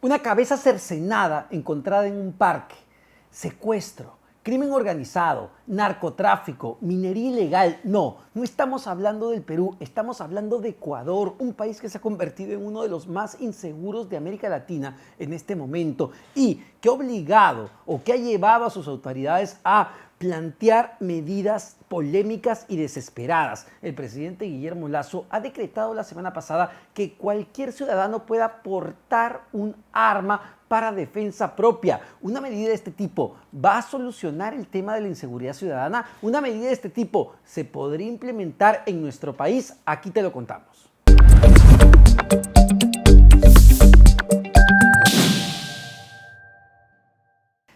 Una cabeza cercenada encontrada en un parque, secuestro, crimen organizado, narcotráfico, minería ilegal. No estamos hablando del Perú, estamos hablando de Ecuador, un país que se ha convertido en uno de los más inseguros de América Latina en este momento y que ha obligado o que ha llevado a sus autoridades a plantear medidas polémicas y desesperadas. El presidente Guillermo Lasso ha decretado la semana pasada que cualquier ciudadano pueda portar un arma para defensa propia. Una medida de este tipo va a solucionar el tema de la inseguridad ciudadana. Una medida de este tipo se podría implementar en nuestro país. Aquí te lo contamos.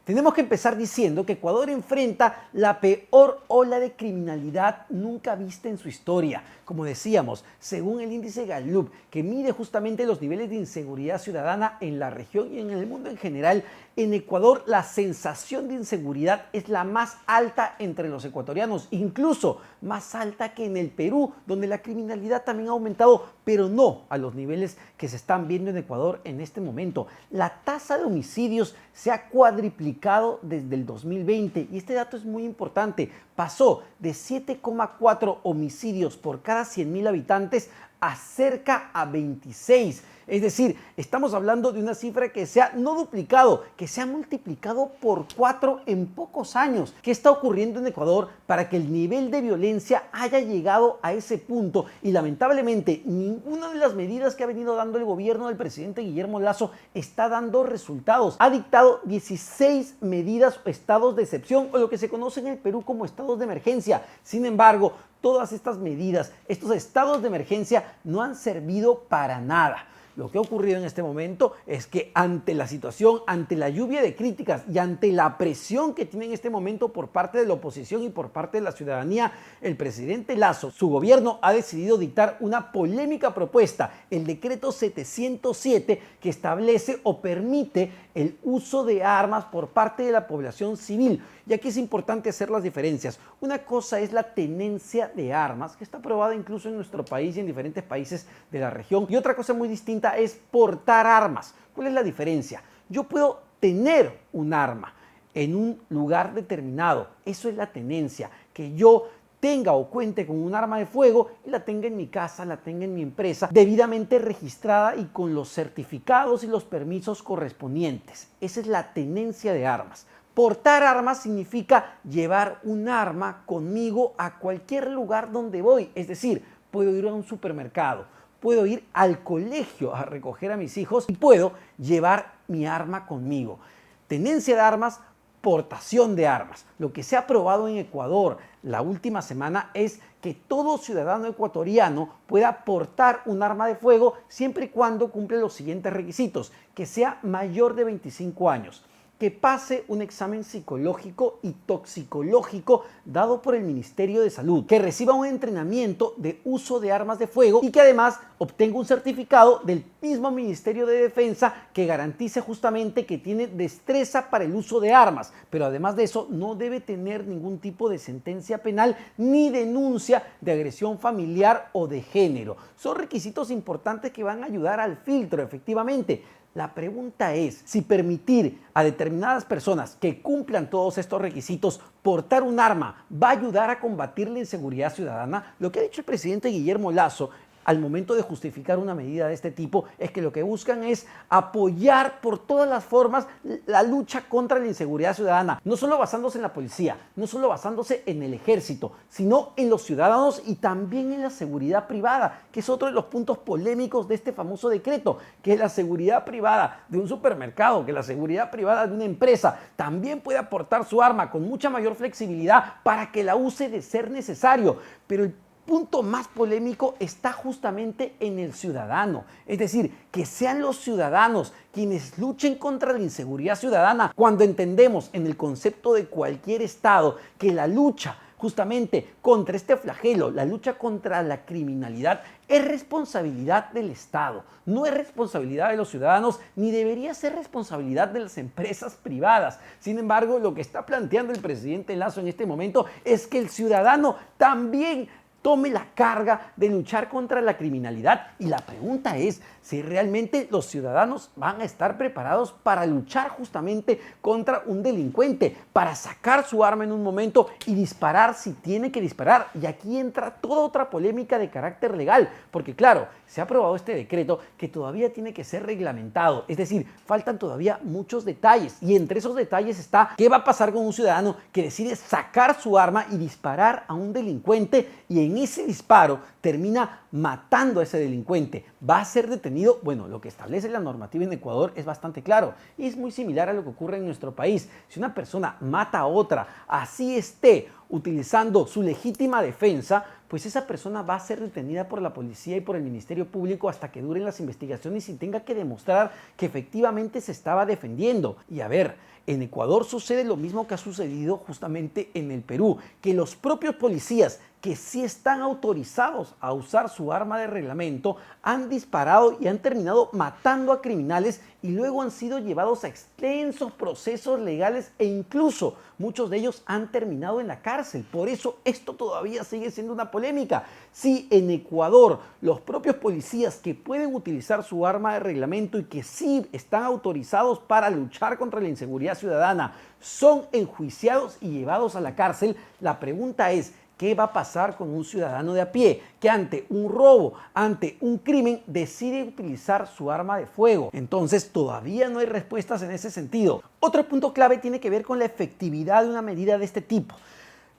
Tenemos que empezar diciendo que Ecuador enfrenta la peor ola de criminalidad nunca vista en su historia. Como decíamos, según el índice Gallup, que mide justamente los niveles de inseguridad ciudadana en la región y en el mundo en general, en Ecuador la sensación de inseguridad es la más alta entre los ecuatorianos, incluso más alta que en el Perú, donde la criminalidad también ha aumentado, pero no a los niveles que se están viendo en Ecuador en este momento. La tasa de homicidios se ha cuadriplicado desde el 2020 y este dato es muy importante. Pasó de 7,4 homicidios por cada 100.000 habitantes a cerca a 26. Es decir, estamos hablando de una cifra que se ha no duplicado, que se ha multiplicado por 4 en pocos años. ¿Qué está ocurriendo en Ecuador para que el nivel de violencia haya llegado a ese punto? Y lamentablemente, ninguna de las medidas que ha venido dando el gobierno del presidente Guillermo Lasso está dando resultados. Ha dictado 16 medidas o estados de excepción, o lo que se conoce en el Perú como estados de emergencia. Sin embargo, todas estas medidas, estos estados de emergencia no han servido para nada. Lo que ha ocurrido en este momento es que ante la situación, ante la lluvia de críticas y ante la presión que tiene en este momento por parte de la oposición y por parte de la ciudadanía, el presidente Lasso, su gobierno ha decidido dictar una polémica propuesta, el decreto 707, que establece o permite el uso de armas por parte de la población civil. Y aquí es importante hacer las diferencias. Una cosa es la tenencia de armas, que está aprobada incluso en nuestro país y en diferentes países de la región. Y otra cosa muy distinta es portar armas. ¿Cuál es la diferencia? Yo puedo tener un arma en un lugar determinado. Eso es la tenencia, que yo tenga o cuente con un arma de fuego y la tenga en mi casa, la tenga en mi empresa, debidamente registrada y con los certificados y los permisos correspondientes. Esa es la tenencia de armas. Portar armas significa llevar un arma conmigo a cualquier lugar donde voy. Es decir, puedo ir a un supermercado, puedo ir al colegio a recoger a mis hijos y puedo llevar mi arma conmigo. Tenencia de armas, portación de armas. Lo que se ha aprobado en Ecuador la última semana es que todo ciudadano ecuatoriano pueda portar un arma de fuego siempre y cuando cumple los siguientes requisitos: que sea mayor de 25 años, que pase un examen psicológico y toxicológico dado por el Ministerio de Salud, que reciba un entrenamiento de uso de armas de fuego y que además obtenga un certificado del mismo Ministerio de Defensa que garantice justamente que tiene destreza para el uso de armas. Pero además de eso, no debe tener ningún tipo de sentencia penal ni denuncia de agresión familiar o de género. Son requisitos importantes que van a ayudar al filtro, efectivamente. La pregunta es si permitir a determinadas personas que cumplan todos estos requisitos portar un arma va a ayudar a combatir la inseguridad ciudadana. Lo que ha dicho el presidente Guillermo Lasso al momento de justificar una medida de este tipo es que lo que buscan es apoyar por todas las formas la lucha contra la inseguridad ciudadana, no solo basándose en la policía, no solo basándose en el ejército, sino en los ciudadanos y también en la seguridad privada, que es otro de los puntos polémicos de este famoso decreto, que la seguridad privada de un supermercado, que la seguridad privada de una empresa también puede aportar su arma con mucha mayor flexibilidad para que la use de ser necesario. Pero el punto más polémico está justamente en el ciudadano, es decir, que sean los ciudadanos quienes luchen contra la inseguridad ciudadana, cuando entendemos en el concepto de cualquier estado que la lucha justamente contra este flagelo, la lucha contra la criminalidad, es responsabilidad del Estado, no es responsabilidad de los ciudadanos, ni debería ser responsabilidad de las empresas privadas. Sin embargo, lo que está planteando el presidente Lasso en este momento es que el ciudadano también tome la carga de luchar contra la criminalidad. Y la pregunta es si realmente los ciudadanos van a estar preparados para luchar justamente contra un delincuente, para sacar su arma en un momento y disparar si tiene que disparar. Y aquí entra toda otra polémica de carácter legal, porque claro, se ha aprobado este decreto que todavía tiene que ser reglamentado, es decir, faltan todavía muchos detalles, y entre esos detalles está qué va a pasar con un ciudadano que decide sacar su arma y disparar a un delincuente y en ese disparo termina matando a ese delincuente. ¿Va a ser detenido? Bueno, lo que establece la normativa en Ecuador es bastante claro y es muy similar a lo que ocurre en nuestro país. Si una persona mata a otra, así esté utilizando su legítima defensa, pues esa persona va a ser detenida por la policía y por el Ministerio Público hasta que duren las investigaciones y tenga que demostrar que efectivamente se estaba defendiendo. Y a ver, en Ecuador sucede lo mismo que ha sucedido justamente en el Perú, que los propios policías que sí están autorizados a usar su arma de reglamento han disparado y han terminado matando a criminales y luego han sido llevados a extensos procesos legales e incluso muchos de ellos han terminado en la cárcel. Por eso esto todavía sigue siendo una polémica. Si en Ecuador los propios policías que pueden utilizar su arma de reglamento y que sí están autorizados para luchar contra la inseguridad ciudadana son enjuiciados y llevados a la cárcel, la pregunta es, ¿qué va a pasar con un ciudadano de a pie que ante un robo, ante un crimen, decide utilizar su arma de fuego? Entonces todavía no hay respuestas en ese sentido. Otro punto clave tiene que ver con la efectividad de una medida de este tipo.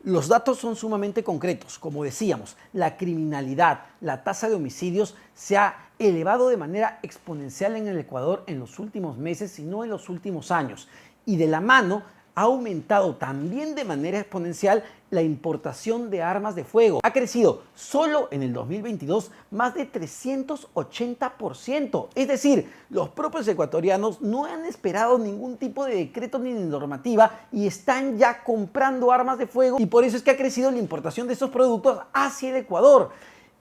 Los datos son sumamente concretos. Como decíamos, la criminalidad, la tasa de homicidios se ha elevado de manera exponencial en el Ecuador en los últimos meses, si no en los últimos años. Y de la mano ha aumentado también de manera exponencial la importación de armas de fuego. Ha crecido solo en el 2022 más de 380%. Es decir, los propios ecuatorianos no han esperado ningún tipo de decreto ni de normativa y están ya comprando armas de fuego y por eso es que ha crecido la importación de esos productos hacia el Ecuador.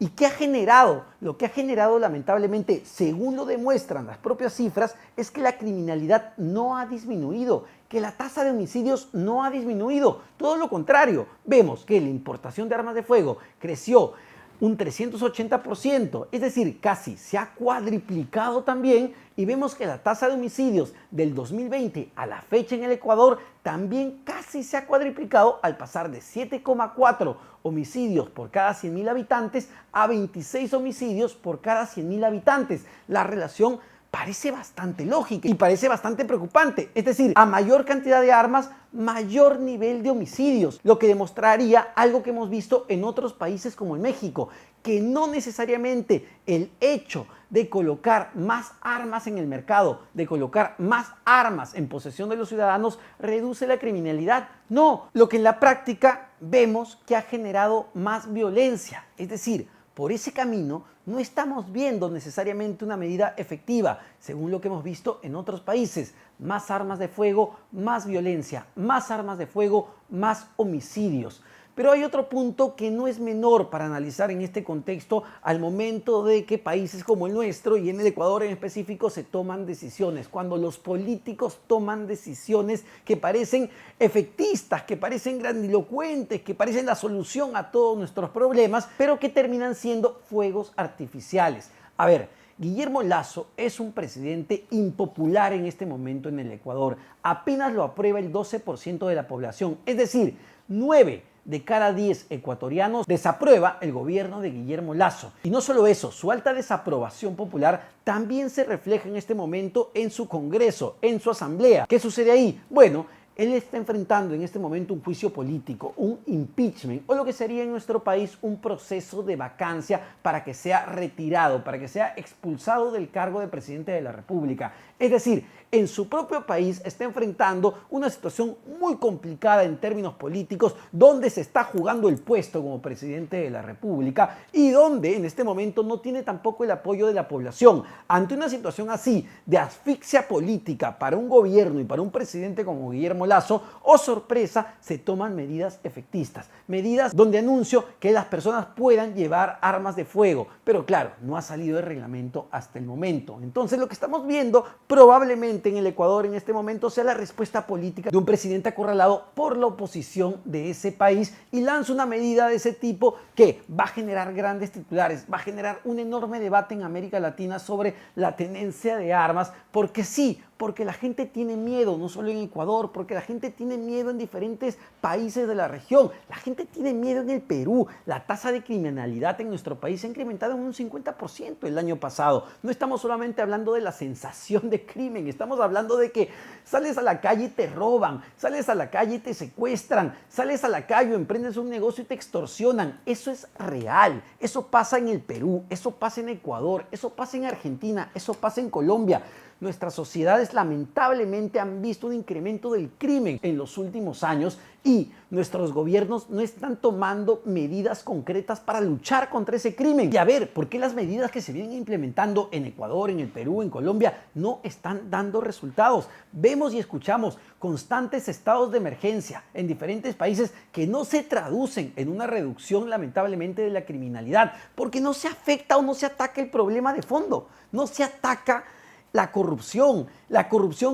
¿Y qué ha generado? Lo que ha generado, lamentablemente, según lo demuestran las propias cifras, es que la criminalidad no ha disminuido, que la tasa de homicidios no ha disminuido. Todo lo contrario, vemos que la importación de armas de fuego creció un 380%, es decir, casi se ha cuadriplicado también, y vemos que la tasa de homicidios del 2020 a la fecha en el Ecuador también casi se ha cuadriplicado al pasar de 7,4 homicidios por cada 100.000 habitantes a 26 homicidios por cada 100.000 habitantes. La relación parece bastante lógica y parece bastante preocupante. Es decir, a mayor cantidad de armas, mayor nivel de homicidios, lo que demostraría algo que hemos visto en otros países como en México, que no necesariamente el hecho de colocar más armas en el mercado, de colocar más armas en posesión de los ciudadanos, reduce la criminalidad. No, lo que en la práctica vemos que ha generado más violencia. Es decir, por ese camino no estamos viendo necesariamente una medida efectiva, según lo que hemos visto en otros países. Más armas de fuego, más violencia, más armas de fuego, más homicidios. Pero hay otro punto que no es menor para analizar en este contexto al momento de que países como el nuestro y en el Ecuador en específico se toman decisiones. Cuando los políticos toman decisiones que parecen efectistas, que parecen grandilocuentes, que parecen la solución a todos nuestros problemas, pero que terminan siendo fuegos artificiales. A ver, Guillermo Lasso es un presidente impopular en este momento en el Ecuador. Apenas lo aprueba el 12% de la población, es decir, 9 de cada 10 ecuatorianos desaprueba el gobierno de Guillermo Lasso. Y no solo eso, su alta desaprobación popular también se refleja en este momento en su Congreso, en su Asamblea. ¿Qué sucede ahí? Bueno, él está enfrentando en este momento un juicio político, un impeachment, o lo que sería en nuestro país un proceso de vacancia para que sea retirado, para que sea expulsado del cargo de presidente de la República. Es decir, en su propio país está enfrentando una situación muy complicada en términos políticos, donde se está jugando el puesto como presidente de la República y donde en este momento no tiene tampoco el apoyo de la población. Ante una situación así de asfixia política para un gobierno y para un presidente como Guillermo Lazo, oh sorpresa, se toman medidas efectistas. Medidas donde anuncio que las personas puedan llevar armas de fuego. Pero claro, no ha salido el reglamento hasta el momento. Entonces lo que estamos viendo probablemente en el Ecuador en este momento sea la respuesta política de un presidente acorralado por la oposición de ese país y lanza una medida de ese tipo que va a generar grandes titulares, va a generar un enorme debate en América Latina sobre la tenencia de armas, porque sí, porque la gente tiene miedo, no solo en Ecuador, porque la gente tiene miedo en diferentes países de la región, la gente tiene miedo en el Perú, la tasa de criminalidad en nuestro país se ha incrementado en un 50% el año pasado. No estamos solamente hablando de la sensación de crimen, estamos hablando de que sales a la calle y te roban, sales a la calle y te secuestran, sales a la calle o emprendes un negocio y te extorsionan. Eso es real, eso pasa en el Perú, eso pasa en Ecuador, eso pasa en Argentina, eso pasa en Colombia. Nuestras sociedades lamentablemente han visto un incremento del crimen en los últimos años y nuestros gobiernos no están tomando medidas concretas para luchar contra ese crimen. Y a ver, ¿por qué las medidas que se vienen implementando en Ecuador, en el Perú, en Colombia no están dando resultados? Vemos y escuchamos constantes estados de emergencia en diferentes países que no se traducen en una reducción lamentablemente de la criminalidad, porque no se afecta o no se ataca el problema de fondo, no se ataca la corrupción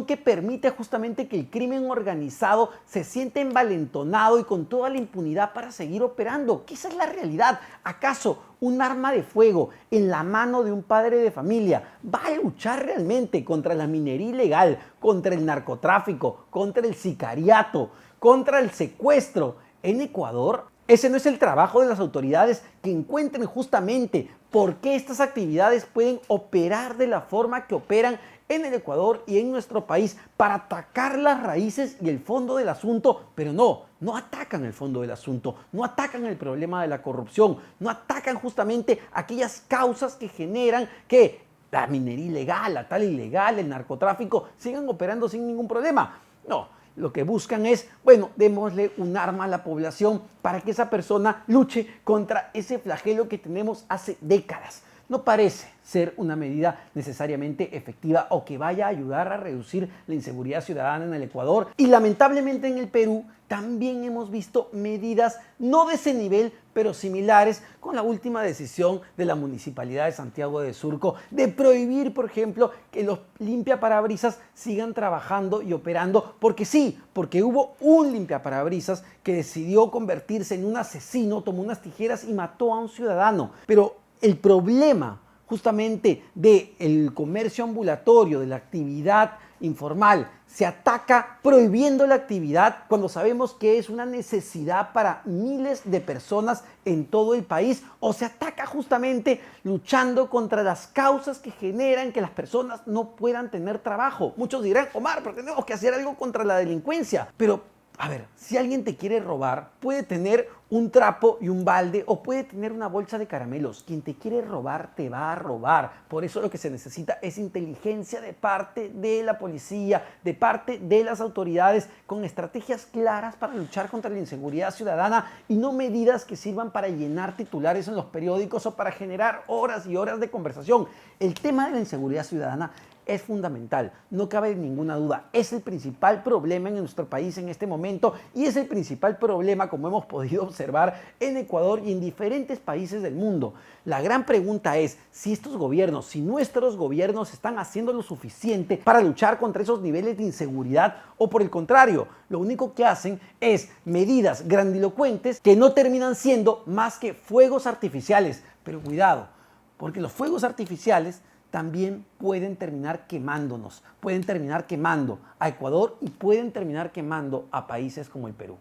que permite justamente que el crimen organizado se siente envalentonado y con toda la impunidad para seguir operando. ¿Qué esa es la realidad? ¿Acaso un arma de fuego en la mano de un padre de familia va a luchar realmente contra la minería ilegal, contra el narcotráfico, contra el sicariato, contra el secuestro en Ecuador? Ese no es el trabajo de las autoridades que encuentren justamente por qué estas actividades pueden operar de la forma que operan en el Ecuador y en nuestro país para atacar las raíces y el fondo del asunto, pero no atacan el fondo del asunto, no atacan el problema de la corrupción, no atacan justamente aquellas causas que generan que la minería ilegal, la tala ilegal, el narcotráfico sigan operando sin ningún problema. No. Lo que buscan es, bueno, démosle un arma a la población para que esa persona luche contra ese flagelo que tenemos hace décadas. No parece ser una medida necesariamente efectiva o que vaya a ayudar a reducir la inseguridad ciudadana en el Ecuador. Y lamentablemente en el Perú también hemos visto medidas no de ese nivel, pero similares con la última decisión de la Municipalidad de Santiago de Surco de prohibir, por ejemplo, que los limpiaparabrisas sigan trabajando y operando, porque sí, porque hubo un limpiaparabrisas que decidió convertirse en un asesino, tomó unas tijeras y mató a un ciudadano. Pero el problema justamente del comercio ambulatorio, de la actividad informal, se ataca prohibiendo la actividad cuando sabemos que es una necesidad para miles de personas en todo el país, o se ataca justamente luchando contra las causas que generan que las personas no puedan tener trabajo. Muchos dirán, Omar, pero tenemos que hacer algo contra la delincuencia. Pero a ver, si alguien te quiere robar, puede tener un trapo y un balde o puede tener una bolsa de caramelos. Quien te quiere robar, te va a robar. Por eso lo que se necesita es inteligencia de parte de la policía, de parte de las autoridades, con estrategias claras para luchar contra la inseguridad ciudadana y no medidas que sirvan para llenar titulares en los periódicos o para generar horas y horas de conversación. El tema de la inseguridad ciudadana es fundamental, no cabe ninguna duda. Es el principal problema en nuestro país en este momento y es el principal problema, como hemos podido observar en Ecuador y en diferentes países del mundo. La gran pregunta es si estos gobiernos, si nuestros gobiernos están haciendo lo suficiente para luchar contra esos niveles de inseguridad o por el contrario, lo único que hacen es medidas grandilocuentes que no terminan siendo más que fuegos artificiales. Pero cuidado, porque los fuegos artificiales también pueden terminar quemándonos, pueden terminar quemando a Ecuador y pueden terminar quemando a países como el Perú.